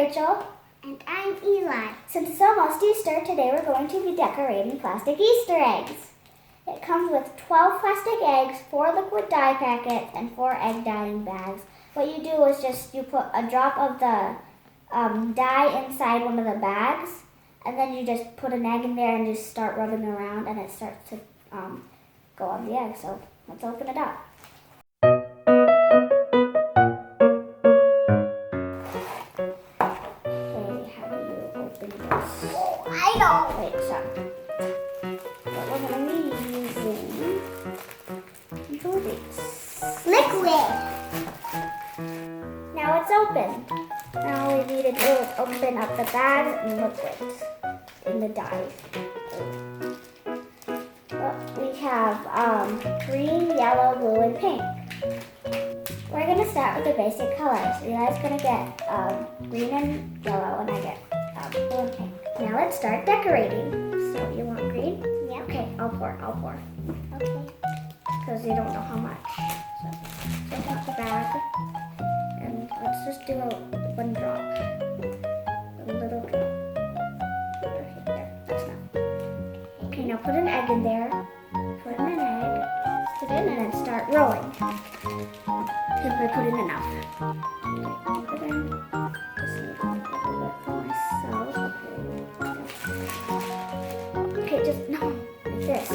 Rachel. And I'm Eli. Since it's almost Easter, today we're going to be decorating plastic Easter eggs. It comes with 12 plastic eggs, 4 liquid dye packets, and 4 egg dyeing bags. What you do is you put a drop of the dye inside one of the bags, and then you just put an egg in there and just start rubbing it around, and it starts to go on the egg. So let's open it up. I don't. Wait, so what we're going to be using is Liquid. Now it's open. Now all we need to do is open up the bag and liquids in the dye. We have green, yellow, blue, and pink. We're going to start with the basic colors. Eli's going to get green and yellow, and I get blue and pink. Now let's start decorating. So you want green? Yeah. Okay, I'll pour. Okay. Because you don't know how much. So take out the bag, and let's just do one drop. A little drop. Okay, there. That's enough. Okay, now put an egg in there. Put in an egg. Put in and then start rolling. Because I put in enough. Okay, put in. Just need a little bit for myself. Okay, just no, like this.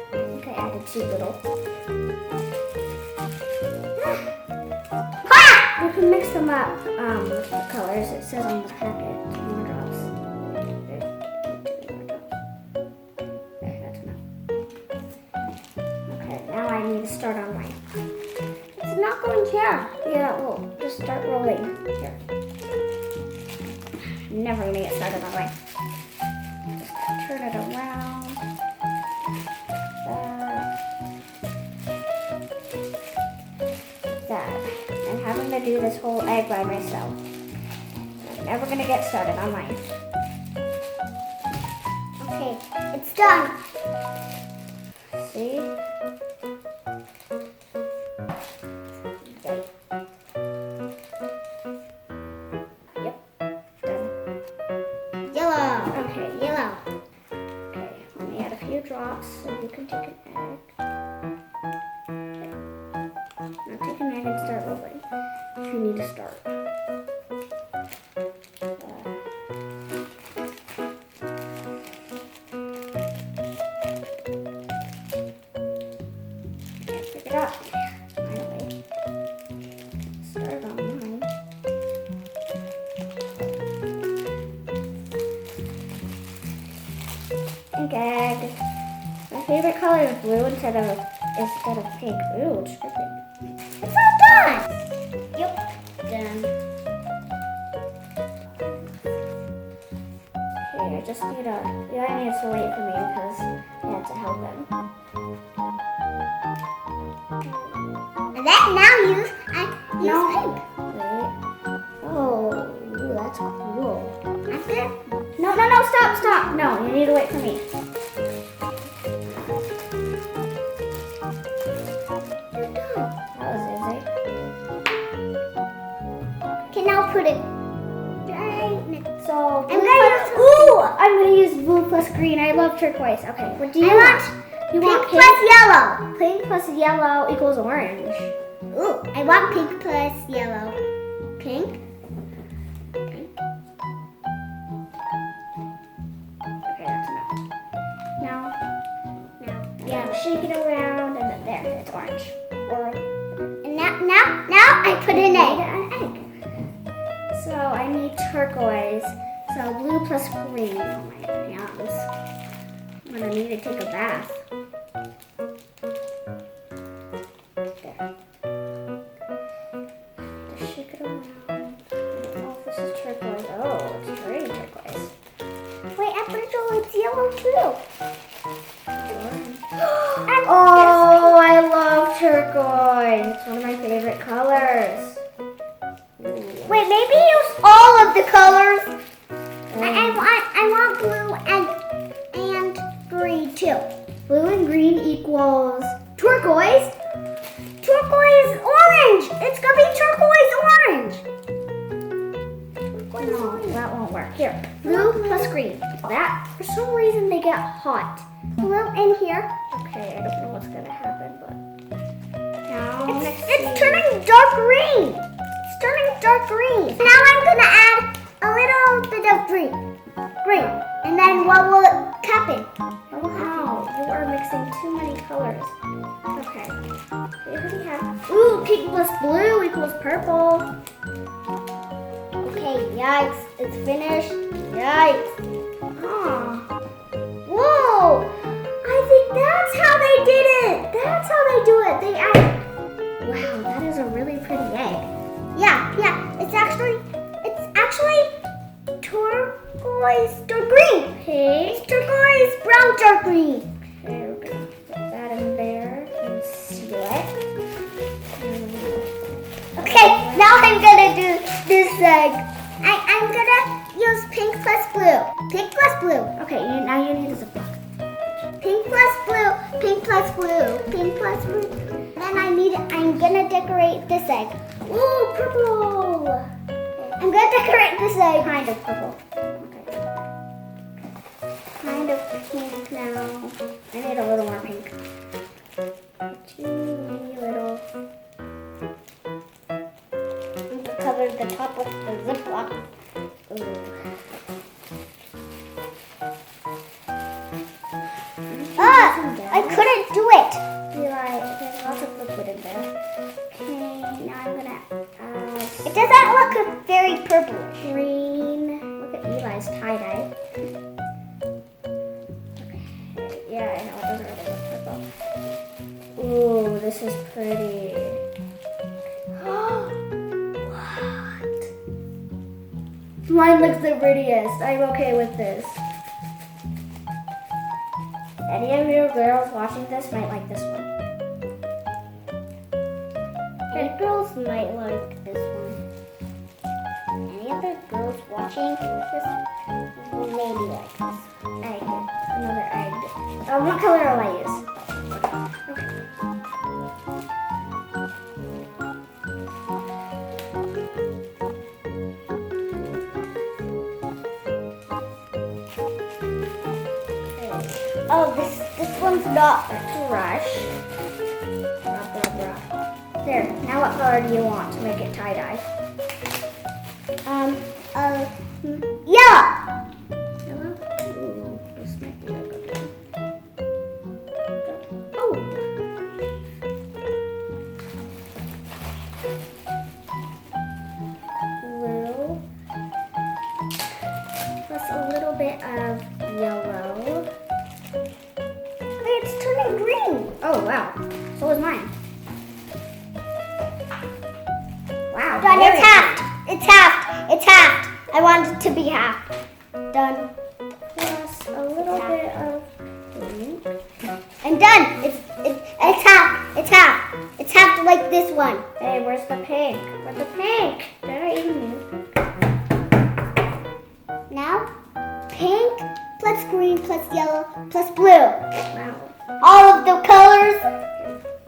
Okay, I added too little. You can mix them up with the colors. It says on the packet. 2 more drops. There, that's enough. Okay, now I need to start on mine. It's not going here. Yeah, we'll just start rolling here. Never gonna get started on mine. Just turn it around. That. I'm having to do this whole egg by myself. I'm never gonna get started on mine. Okay, it's done. See? Okay. Yep. Done. Yellow. Okay, yellow. Okay, let me add a few drops so you can take an egg. Now take an egg and start rolling. If you need to start. Can't pick it up. Finally. Start on mine. Pink egg. My favorite color is blue instead of pink. Ooh, it's dripping. It's all done. Yep. Done. Okay, I just need Eli needs to wait for me because I had to help him. And then now use pink. Wait. Oh, ooh, that's cool. That's it. No, stop. No, you need to wait for me. You're done. That was easy. Okay, now put it right next. So, I'm gonna use blue plus green. I love turquoise. Okay, what do you I want? want You pink want plus yellow. Pink plus yellow equals orange. Ooh, I want pink plus yellow. Pink. Okay, that's enough. Now, yeah, shake it around, and then there, it's orange. And now I put an egg. So I need turquoise. So blue plus green. Oh my hands. I'm gonna need to take a bath. There. Just shake it around. Oh, this is turquoise. Oh, it's very turquoise. Wait, I'm pretty sure it's yellow too. Oh, I love turquoise. It's one of my favorite colors. Wait, maybe use all of the colors. I want blue and green too. Blue and green equals turquoise. Turquoise orange. It's gonna be turquoise orange. here. Blue plus green. That, for some reason, they get hot. Blue in here. Okay, I don't know what's gonna happen, but now It's turning dark green. It's turning dark green. Now I'm gonna add a little bit of green. Green. And then what will happen? What will happen? Wow, you are mixing too many colors. Okay, we already have. Ooh, pink plus blue equals purple. Okay, yikes. It's finished. Yikes. Oh, Whoa! I think that's how they did it. That's how they do it. They add. wow, that is a really pretty egg. Yeah. It's actually turquoise dark green. Okay, It's turquoise brown dark green. okay, we're gonna put that in there and seal it. Okay, now I'm gonna do this egg. I'm gonna use pink plus blue. Pink plus blue. Okay, now you need a ziploc. Pink plus blue. Pink plus blue. Pink plus blue. Then I'm gonna decorate this egg. Ooh, purple. I'm gonna decorate this egg. Kind of purple. Okay. Kind of pink now. I need a little more pink. Too many little. I'm gonna cover the top with the Ziploc. Ooh. I couldn't do it. Eli, there's lots of liquid in there. Okay, now I'm gonna add It doesn't look very purple. green. Look at Eli's tie-dye. Okay, yeah, I know it doesn't really look purple. Ooh, this is pretty. What? Mine looks the prettiest. I'm okay with this. Any of you girls watching this might like this one. The girls might like this one. Any other girls watching this will maybe like this. Egg. Another egg. What color will I use? Okay. Oh, this one's not. Brush. Rub, rub, rub. There. Now what color do you want to make it tie-dye? Yeah. Yellow? Ooh, this might be a good one. Oh! Blue. Plus a little bit of yellow. Okay, it's turning green. Oh, wow. So was mine. Wow. Done. very It's halved. It's halved. It's halved. I want it to be halved. Done. Plus a little bit of green. I'm done. It's halved. It's halved. It's halved like this one. Hey, where's the pink? Where's the pink? Did I even move? Now, pink plus green plus yellow plus blue. Wow. All of the colors.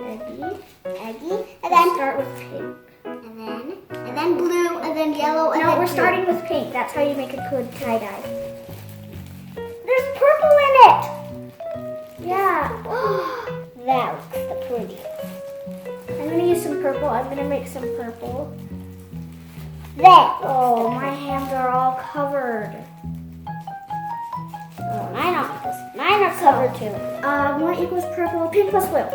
Eggy. And then Start with pink. and then blue and then yellow and No, then we're blue. starting with pink. That's how you make a good tie-dye. There's purple in it. Yeah. That looks the prettiest. I'm gonna use some purple. I'm gonna make some purple. That. Oh, my hands are all covered. Oh, Mine are covered too. what equals purple? Pink plus blue.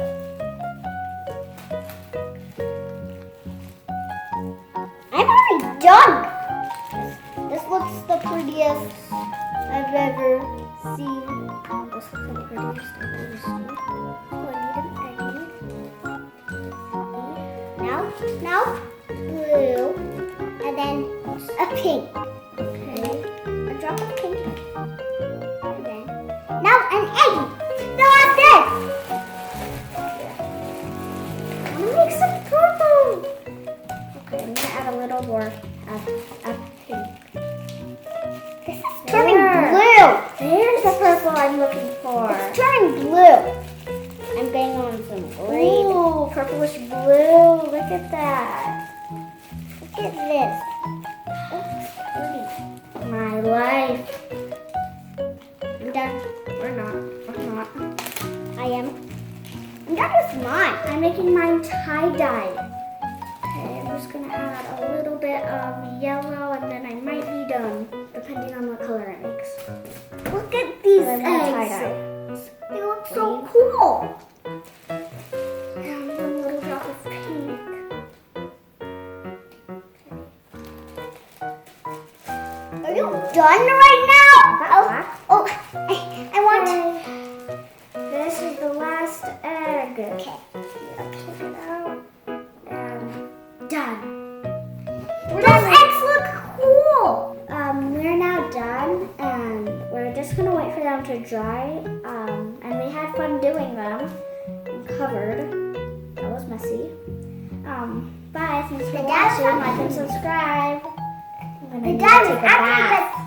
I'm already done. This looks the prettiest I've ever seen. This looks the prettiest I've ever seen. Oh, I need an egg. Now blue and then a pink. Okay. A drop of pink. And then now an egg. Now I'm dead. I'm gonna make some purple. Okay, I'm gonna add a little more of pink. This is turning There. blue. There's the purple I'm looking for. It's turning blue. I'm banging on some green. Ooh, purplish blue. Look at that. Look at this. Oops, pretty. my life. I'm done. We're not. I am. I'm done with mine. I'm making mine tie-dye. Okay, I'm just gonna add a little bit of yellow and then I might be done, depending on what color it makes. Look at these But I'm gonna eggs. tie-dye. They look so cool. And a little drop of pink. Are you done right now? Oh, I want. Okay. This is the last egg. Okay. Take it out. And done. Those eggs look cool. We're now done, and we're just gonna wait for them to dry. And we had fun doing them. And covered. That was messy. Bye. Thanks for watching. Like and subscribe. I'm gonna The need dye to was take a bath. actually